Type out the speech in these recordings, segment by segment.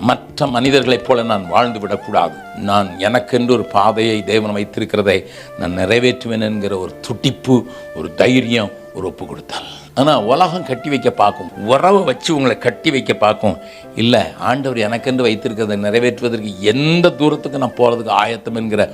மற்ற மனிதர்களைப் போல நான் வாழ்ந்து விடக்கூடாது. நான் எனக்கென்று ஒரு பாதையை தேவன் வைத்திருக்கிறதை நான் நிறைவேற்றுவேன் என்கிற ஒரு துடிப்பு, ஒரு தைரியம், ஒரு ஒப்பு கொடுத்தால். ஆனால் உலகம் கட்டி வைக்க பார்க்கும், உறவை வச்சு உங்களை கட்டி வைக்க பார்க்கும். இல்லை, ஆண்டவர் எனக்கென்று வைத்திருக்கிறதை நிறைவேற்றுவதற்கு எந்த தூரத்துக்கு நான் போகிறதுக்கு ஆயத்தம் என்கிற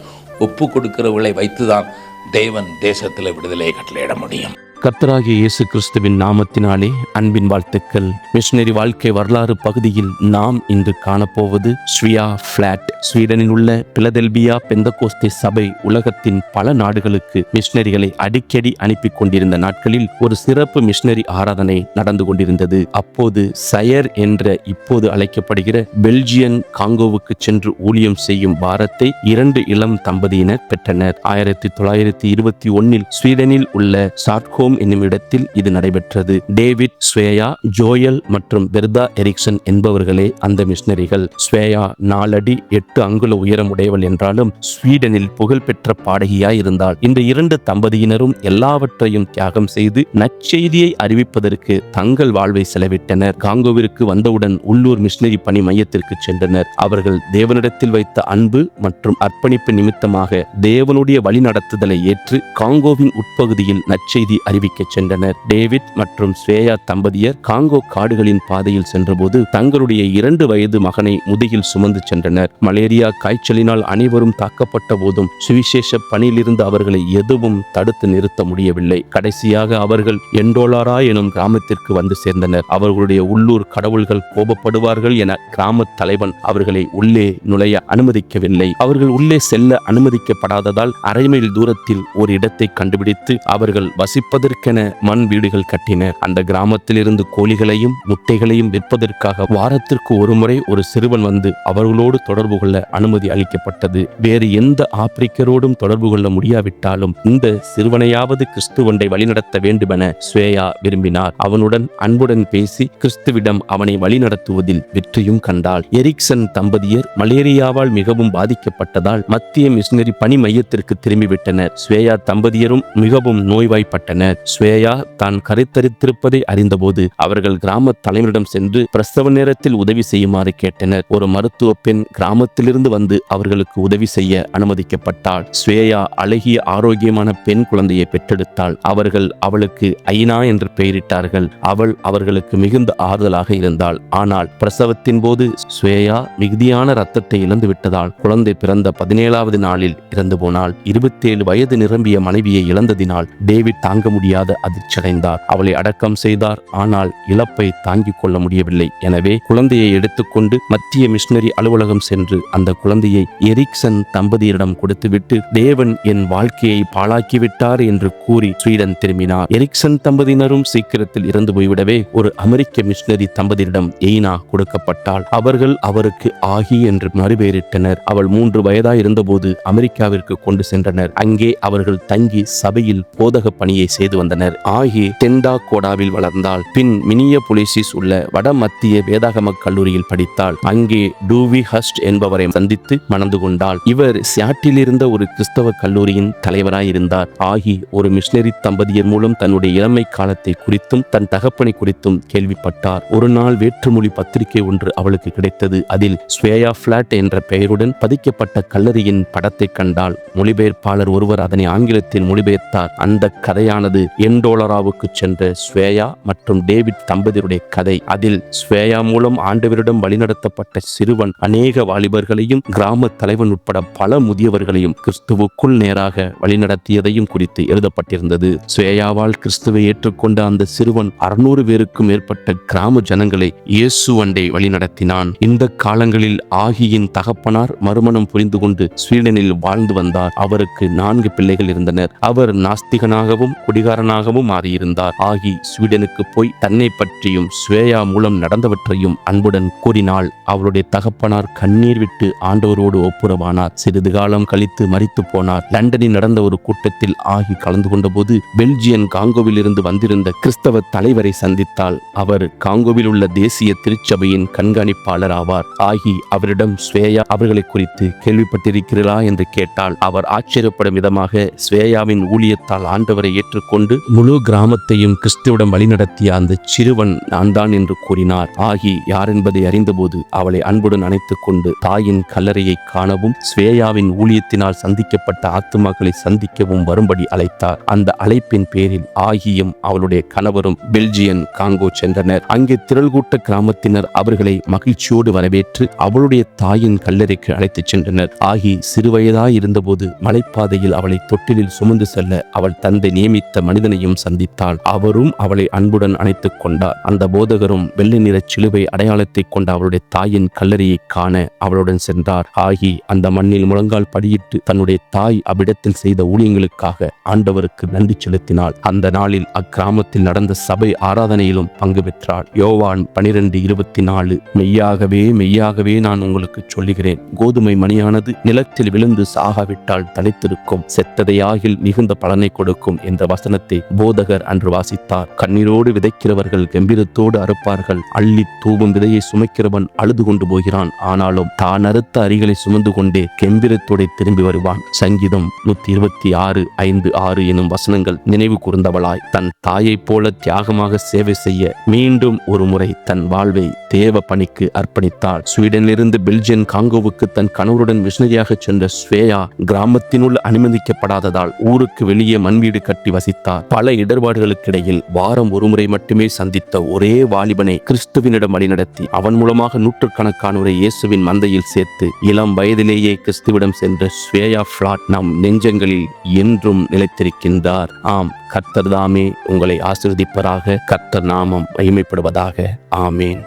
ஒப்பு கொடுக்கிறவர்களை வைத்துதான் தேவன் தேசத்தில் விடுதலையை கட்டளையிட முடியும். கர்த்தராகிய இயேசு கிறிஸ்துவின் நாமத்தினாலே அன்பின் வாழ்த்துக்கள். மிஷனரி வாழ்க்கை வரலாறு பகுதியில் நாம் இன்று காணப்போவது ஸ்வியா ஃபிளாட். ஸ்வீடனில் உள்ள பிலதெல்பியா பெந்தகோஸ்தே சபை உலகத்தின் பல நாடுகளுக்கு மிஷனரிகளை அடிக்கடி அனுப்பி கொண்டிருந்த நாட்களில் ஒரு சிறப்பு மிஷனரி ஆராதனை நடந்து கொண்டிருந்தது. அப்போது சயர் என்ற இப்போது அழைக்கப்படுகிற பெல்ஜியன் காங்கோவுக்கு சென்று ஊழியம் செய்யும் பாரத்தை 2 இளம் தம்பதியினர் பெற்றனர். 1921 ஸ்வீடனில் உள்ள சாட்ஹோம் என்னும் இடத்தில் இது நடைபெற்றது. டேவிட், ஸ்வேயா, ஜோயல் மற்றும் பெர்தா எரிக்சன் என்பவர்களே அந்த மிஷனரிகள். ஸ்வேயா 4 அடி 8 அங்குல உயரம் உடையவள் என்றாலும் ஸ்வீடனில் புகழ்பெற்ற பாடகியாய் இருந்தாள். இந்த 2 தம்பதியினரும் எல்லாவற்றையும் தியாகம் செய்து நற்செய்தியை அறிவிப்பதற்கு தங்கள் வாழ்வை செலவிட்டனர். காங்கோவிற்கு வந்தவுடன் உள்ளூர் மிஷனரி பணி மையத்திற்கு சென்றனர். அவர்கள் தேவனிடத்தில் வைத்த அன்பு மற்றும் அர்ப்பணிப்பு நிமித்தமாக தேவனுடைய வழிநடத்துதலை ஏற்று காங்கோவின் உட்பகுதியில் நற்செய்தி அறிவிக்க சென்றனர். டேவிட் மற்றும் ஸ்வேயா தம்பதியர் காங்கோ காடுகளின் பாதையில் சென்றபோது தங்களுடைய 2 வயது மகனை முதுகில் சுமந்து சென்றனர். மலேரியா காய்ச்சலினால் அனைவரும் தாக்கப்பட்ட போதும் சுவிசேஷ பணியிலிருந்து அவர்களை எதுவும் தடுத்து நிறுத்த முடியவில்லை. கடைசியாக அவர்கள் எண்டோலாரா எனும் கிராமத்திற்கு வந்து சேர்ந்தனர். அவர்களுடைய உள்ளூர் கடவுள்கள் கோபப்படுவார்கள் என கிராம தலைவன் அவர்களை உள்ளே நுழைய அனுமதிக்கவில்லை. அவர்கள் உள்ளே செல்ல அனுமதிக்கப்படாததால் அரை மைல் தூரத்தில் ஒரு இடத்தை கண்டுபிடித்து அவர்கள் வசிப்பதற்கென மண் வீடுகள் கட்டினர். அந்த கிராமத்தில் இருந்து கோழிகளையும் முட்டைகளையும் விற்பதற்காக வாரத்திற்கு ஒரு முறை ஒரு சிறுவன் வந்து அவர்களோடு தொடர்பு கொள்ள அனுமதி அளிக்கப்பட்டது. வேறு எந்த ஆப்பிரிக்கரோடும் தொடர்பு கொள்ள முடியாவிட்டாலும் இந்த சிறுவனையாவது கிறிஸ்துவண்டை வழிநடத்த வேண்டுமென ஸ்வேயா விரும்பினார். அவனுடன் அன்புடன் பேசி கிறிஸ்துவிடம் அவனை வழிநடத்துவதில் வெற்றியும் கண்டாள். எரிக்சன் தம்பதியர் மலேரியாவால் மிகவும் பாதிக்கப்பட்டதால் மத்திய மிஷனரி பணி மையத்திற்கு திரும்பிவிட்டனர். ஸ்வேயா தம்பதியரும் மிகவும் நோய்வாய்ப்பட்டனர். ஸ்வேயா தான் கருத்தரித்திருப்பதை அறிந்தபோது அவர்கள் கிராம தலைவரிடம் சென்று பிரசவ நேரத்தில் உதவி செய்யுமாறு கேட்டனர். ஒரு மருத்துவ பெண் கிராமத்திலிருந்து வந்து அவர்களுக்கு உதவி செய்ய அனுமதிக்கப்பட்டாள். ஸ்வேயா அழகிய ஆரோக்கியமான பெண் குழந்தையை பெற்றெடுத்தாள். அவர்கள் அவளுக்கு ஐனா என்று பெயரிட்டார்கள். அவள் அவர்களுக்கு மிகுந்த ஆறுதலாக இருந்தாள். ஆனால் பிரசவத்தின் போது ஸ்வேயா மிகுதியான இரத்தத்தை இழந்து விட்டதால் குழந்தை பிறந்த 17வது நாளில் இறந்து போனாள். 27 வயது நிரம்பிய மனைவியை இழந்ததினால் டேவிட் தாங்க முடியாத அதிர்ச்சியடைந்தார். அவளை அடக்கம் செய்தார். ஆனால் இழப்பை தாங்கிக் கொள்ள முடியவில்லை. எனவே குழந்தையை எடுத்துக்கொண்டு மத்திய மிஷனரி அலுவலகம் சென்று அந்த குழந்தையை எரிக்சன் தம்பதியரிடம் கொடுத்துவிட்டு தேவன் என் வாழ்க்கையை பாழாக்கிவிட்டார் என்று கூறி ஸ்வீடன் திரும்பினார். எரிக்சன் தம்பதியினரும் சீக்கிரத்தில் இறந்து போய்விடவே ஒரு அமெரிக்க மிஷனரி தம்பதியரிடம் எய்னா கொடுக்கப்பட்டாள். அவர்கள் அவருக்கு ஆகி என்று மறுபெயரிட்டனர். அவள் 3 வயதாய் இருந்தபோது அமெரிக்காவிற்கு கொண்டு சென்றனர். அங்கே அவர்கள் தங்கி சபையில் போதக பணியை செய்து வந்தனர். ஆகி டெண்டா கோடாவில் வளர்ந்தாள். பின் மினியபோலிஸில் உள்ள வட மத்திய வேதாகம கல்லூரியில் படித்தாள். அங்கே டூவி ஹஸ்ட் என்பவரை சந்தித்து மணந்து கொண்டாள். இவர் சியாட்டில் இருந்த ஒரு கிறிஸ்தவ கல்லூரியின் தலைவராயிருந்தார். ஆகி ஒரு மிஷனரி தம்பதியர் மூலம் தன்னுடைய இளமை காலத்தை குறித்தும் தன் தகப்பனை குறித்தும் கேள்விப்பட்டார். ஒரு நாள் வேற்றுமொழி பத்திரிகை ஒன்று அவளுக்கு கிடைத்தது. அதில் ஸ்வேயா ஃபிளாட் என்ற பெயருடன் பதிக்கப்பட்ட கல்லறையின் படத்தை கண்டாள். மொழிபெயர்ப்பாளர் ஒருவர் அதனை ஆங்கிலத்தில் மொழிபெயர்த்தார். அந்த கதையானது எண்டோலராவுக்கு சென்ற ஸ்வேயா மற்றும் டேவிட் தம்பதியருடைய கதை. அதில் ஸ்வேயா மூலம் ஆண்டவரிடம் வழிநடத்தப்பட்ட சிறுவன் அநேக வாலிபர்களையும் கிராம தலைவன் உட்பட பல முதியவர்களையும் கிறிஸ்துவுக்குள் நேராக வழிநடத்தியதையும் குறித்து எழுதப்பட்டிருந்தது. ஸ்வேயாவால் கிறிஸ்துவை ஏற்றுக்கொண்ட அந்த சிறுவன் 600 பேருக்கும் மேற்பட்ட கிராம ஜனங்களை இயேசுவண்டை வழிநடத்தினான். இந்த காலங்களில் ஆகியின் தகப்பனார் மறுமணம் புரிந்து கொண்டு ஸ்வீடனில் வாழ்ந்து வந்தார். அவருக்கு 4 பிள்ளைகள் இருந்தனர். அவர் நாஸ்திகனாகவும் குடிகாரனாகவும் மாறியிருந்தார். ஆகி ஸ்வீடனுக்கு போய் தன்னை பற்றியும் ஸ்வேயா மூலம் நடந்தவற்றையும் அன்புடன் கூறினாள். அவளுடைய தகப்பனார் கண்ணீர் விட்டு ஆண்டவரோடு ஒப்புரவானார். சிறிது காலம் கழித்து மரித்து போனார். லண்டனில் நடந்த ஒரு கூட்டத்தில் ஆகி கலந்து கொண்ட போது பெல்ஜியன் காங்கோவில் இருந்து வந்திருந்த கிறிஸ்தவ தலைவரை சந்தித்தாள். அவர் காங்கோவில் உள்ள தேசிய திருச்சபையின் கண்காணிப்பாளர் ஆவார். ஆகி அவரிடம் ஸ்வேயா அவர்களை குறித்து கேள்விப்பட்டிருக்கிறீர்களா என்று கேட்டாள். அவர் ஆச்சரியப்படும் விதமாக ஸ்வேயாவின் ஊழியத்தால் ஆண்டவரை ஏற்றுக்கொண்டு கொண்டு முழு கிராமத்தையும் கிறிஸ்துவிடம் வழிநடத்திய அந்த சிறுவன் நான் தான் என்று கூறினார். ஆகி யார் என்பதை அறிந்தபோது அவளை அன்புடன் அணைத்துக் கொண்டு தாயின் கல்லறையை காணவும் ஸ்வேயாவின் ஊழியத்தினால் சந்திக்கப்பட்ட ஆத்துமாக்களை சந்திக்கவும் வரும்படி அழைத்தார். அந்த அழைப்பின் பேரில் ஆகியும் அவளுடைய கணவரும் பெல்ஜியன் காங்கோ சென்றனர். அங்கே திரள்கூட்ட கிராமத்தினர் அவர்களை மகிழ்ச்சியோடு வரவேற்று அவளுடைய தாயின் கல்லறைக்கு அழைத்துச் சென்றனர். ஆகி சிறுவயதாய் இருந்தபோது மலைப்பாதையில் அவளை தொட்டிலில் சுமந்து செல்ல அவள் தந்தை நியமித்த மனிதனையும் சந்தித்தாள். அவரும் அவளை அன்புடன் அணைத்துக் கொண்டார். அந்த போதகரும் வெள்ளை நிற சிலுவை அடையாளத்தை கொண்ட அவளுடைய தாயின் கல்லறையை காண அவளுடன் சென்றார். ஆகி அந்த மண்ணில் முழங்கால் படியிட்டு தன்னுடைய தாய் அவ்விடத்தில் செய்த ஊழியங்களுக்காக ஆண்டவருக்கு நன்றி செலுத்தினாள். அந்த நாளில் அக்கிராமத்தில் நடந்த சபை ஆராதனையிலும் பங்கு பெற்றாள். யோவான் 12:24 மெய்யாகவே மெய்யாகவே நான் உங்களுக்கு சொல்லுகிறேன், கோதுமை மணியானது நிலத்தில் விழுந்து சாகாவிட்டால் தனித்திருக்கும், செத்ததையாகில் மிகுந்த பலனை கொடுக்கும் என்ற வசனத்தை போதகர் அன்று வாசித்தார். கண்ணீரோடு விதைக்கிறவர்கள் கம்பீரத்தோடு அறுப்பார்கள். அள்ளி தூவும் விதையை சுமைக்கிறவன் அழுது கொண்டு போகிறான், ஆனாலும் தான் அறுத்த அரிகளை சுமந்து கொண்டே கெம்பீரத்தோடு திரும்பி வருவான். சங்கீதம் 126:5-6 எனும் வசனங்கள் நினைவு கூர்ந்தவளாய் தன் தாயைப் போல தியாகமாக சேவை செய்ய மீண்டும் ஒரு முறை தன் வாழ்வை தேவ பணிக்கு அர்ப்பணித்தாள். ஸ்வீடனிலிருந்து பெல்ஜியன் காங்கோவுக்கு தன் கணவருடன் மிஷனரியாக சென்ற ஸ்வேயா கிராமத்தினுள் அனுமதிக்கப்படாததால் ஊருக்கு வெளியே மண்வீடு கட்டி வசித்தார். பல இடர்பாடுகளுக்கிடையில் வாரம் ஒரு முறை மட்டுமே சந்தித்த ஒரே வாலிபனை கிறிஸ்துவினிடம் வழிநடத்தி அவன் மூலமாக நூற்றுக்கணக்கானோரை இயேசுவின் மந்தையில் சேர்த்து இளம் வயதிலேயே கிறிஸ்துவிடம் சென்ற ஸ்வேயா ஃபிளாட் நம் நெஞ்சங்களில் என்றும் நிலைத்திருக்கின்றார். ஆம், கர்த்தர் தாமே உங்களை ஆசீர்வதிப்பதாக. கர்த்தர் நாமம் மகிமைப்படுவதாக. ஆமேன்.